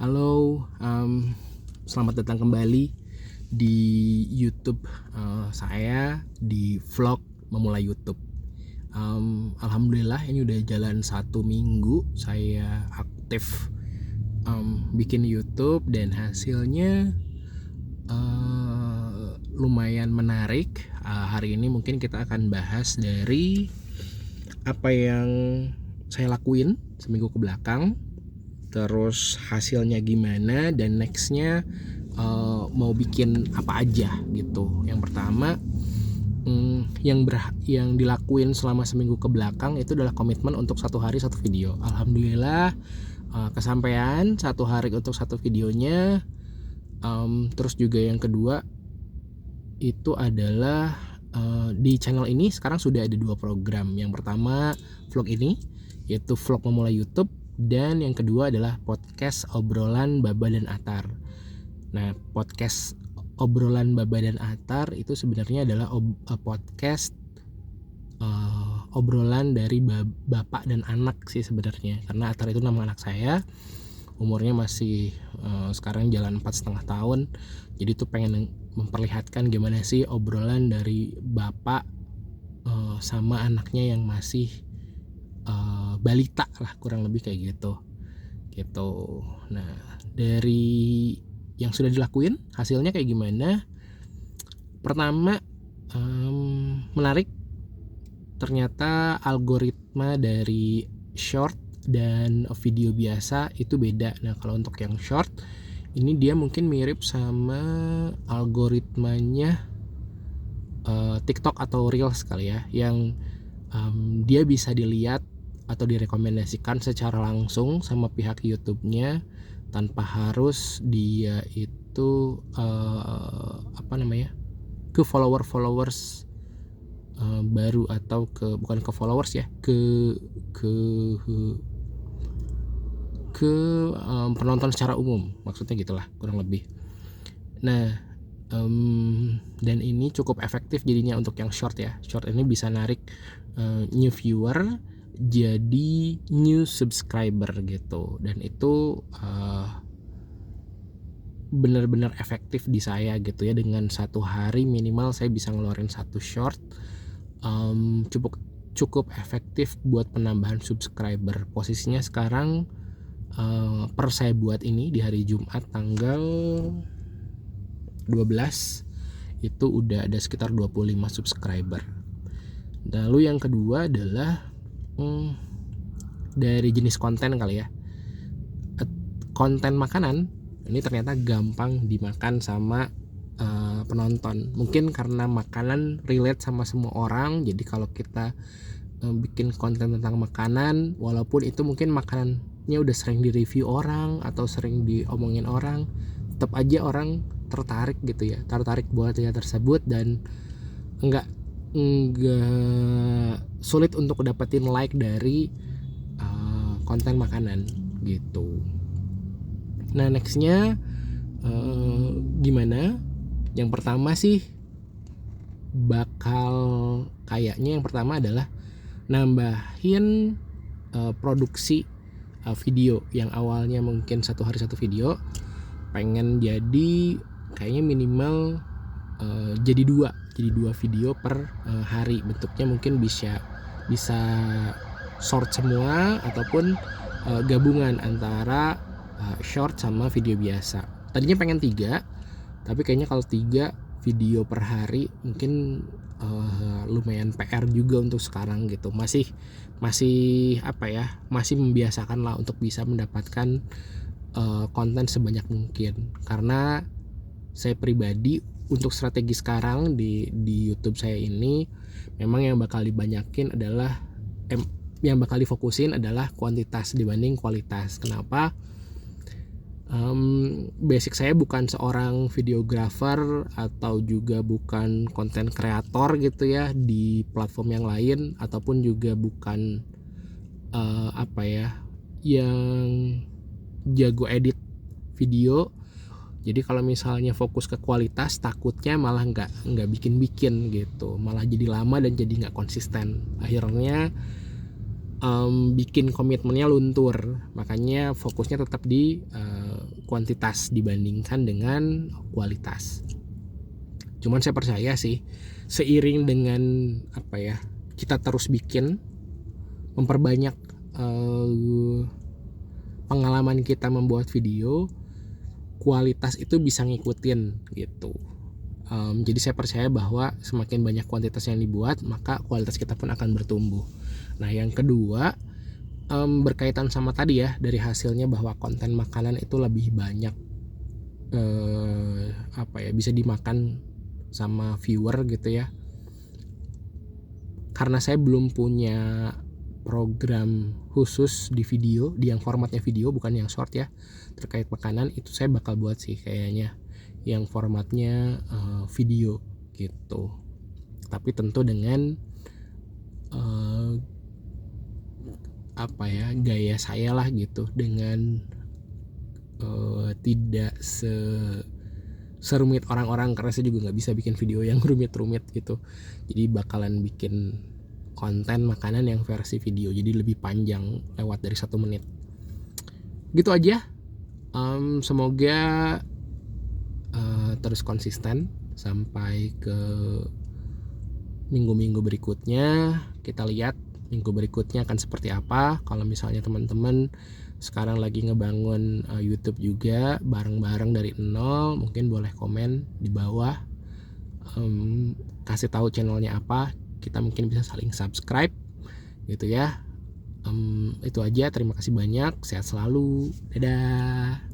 Halo, selamat datang kembali di YouTube saya di vlog memulai YouTube. Alhamdulillah ini udah jalan 1 minggu saya aktif bikin YouTube dan hasilnya lumayan menarik. Hari ini mungkin kita akan bahas dari apa yang saya lakuin seminggu ke belakang, terus hasilnya gimana, dan nextnya mau bikin apa aja gitu. Yang pertama, yang dilakuin selama seminggu ke belakang itu adalah komitmen untuk 1 hari 1 video. Alhamdulillah kesampaian 1 hari untuk 1 videonya. Terus juga yang kedua itu adalah di channel ini sekarang sudah ada 2 program. Yang pertama vlog ini, yaitu vlog memulai YouTube, dan yang kedua adalah podcast obrolan Baba dan Atar. Nah, podcast obrolan Baba dan Atar itu sebenarnya adalah podcast obrolan dari bapak dan anak sih sebenarnya, karena Atar itu nama anak saya, umurnya masih sekarang jalan 4,5 tahun. Jadi tuh pengen memperlihatkan gimana sih obrolan dari bapak sama anaknya yang masih balita lah, kurang lebih kayak gitu. Nah, dari yang sudah dilakuin hasilnya kayak gimana? Pertama, menarik, ternyata algoritma dari short dan video biasa itu beda. Nah, kalau untuk yang short ini dia mungkin mirip sama algoritmanya TikTok atau Reels kali ya, yang dia bisa dilihat atau direkomendasikan secara langsung sama pihak YouTube-nya tanpa harus dia itu ke followers baru, atau bukan ke followers ya, ke penonton secara umum, maksudnya gitulah kurang lebih. Nah, dan ini cukup efektif jadinya untuk yang short ya. Short ini bisa narik new viewer jadi new subscriber gitu, dan itu benar-benar efektif di saya gitu ya. Dengan 1 hari minimal saya bisa ngeluarin 1 short, cukup efektif buat penambahan subscriber. Posisinya sekarang per saya buat ini di hari Jumat tanggal 12 itu udah ada sekitar 25 subscriber. Lalu yang kedua adalah dari jenis konten kali ya. Konten makanan ini ternyata gampang dimakan sama penonton. Mungkin karena makanan relate sama semua orang, jadi kalau kita bikin konten tentang makanan, walaupun itu mungkin makanannya udah sering direview orang atau sering diomongin orang, tetap aja orang tertarik gitu ya, tertarik buat hal tersebut, dan enggak sulit untuk dapetin like dari konten makanan gitu. Nah, nextnya gimana? Yang pertama sih kayaknya yang pertama adalah nambahin produksi video. Yang awalnya mungkin 1 hari 1 video, pengen jadi kayaknya minimal jadi 2 video per hari. Bentuknya mungkin bisa short semua ataupun gabungan antara short sama video biasa. Tadinya pengen 3, tapi kayaknya kalau 3 video per hari mungkin lumayan PR juga untuk sekarang gitu. Masih membiasakan lah untuk bisa mendapatkan konten sebanyak mungkin, karena saya pribadi untuk strategi sekarang di YouTube saya ini memang yang bakal difokusin adalah kuantitas dibanding kualitas. Kenapa? Basic saya bukan seorang videographer atau juga bukan konten kreator gitu ya di platform yang lain, ataupun juga bukan yang jago edit video. Jadi kalau misalnya fokus ke kualitas, takutnya malah nggak bikin gitu, malah jadi lama dan jadi nggak konsisten. Akhirnya bikin komitmennya luntur. Makanya fokusnya tetap di kuantitas dibandingkan dengan kualitas. Cuman saya percaya sih, seiring dengan kita terus bikin, memperbanyak pengalaman kita membuat video, kualitas itu bisa ngikutin gitu. Jadi saya percaya bahwa semakin banyak kuantitas yang dibuat, maka kualitas kita pun akan bertumbuh. Nah yang kedua, berkaitan sama tadi ya, dari hasilnya bahwa konten makanan itu lebih banyak bisa dimakan sama viewer gitu ya. Karena saya belum punya program khusus di video, di yang formatnya video bukan yang short ya, terkait makanan, itu saya bakal buat sih kayaknya yang formatnya video gitu. Tapi tentu dengan gaya saya lah gitu, dengan tidak serumit orang-orang, karena saya juga nggak bisa bikin video yang rumit-rumit gitu. Jadi bakalan bikin konten makanan yang versi video, jadi lebih panjang, lewat dari 1 menit gitu aja. Semoga terus konsisten sampai ke minggu-minggu berikutnya. Kita lihat minggu berikutnya akan seperti apa. Kalau misalnya teman-teman sekarang lagi ngebangun YouTube juga bareng-bareng dari nol, mungkin boleh komen di bawah, kasih tahu channelnya apa, kita mungkin bisa saling subscribe gitu ya. Itu aja, terima kasih banyak, sehat selalu, dadah.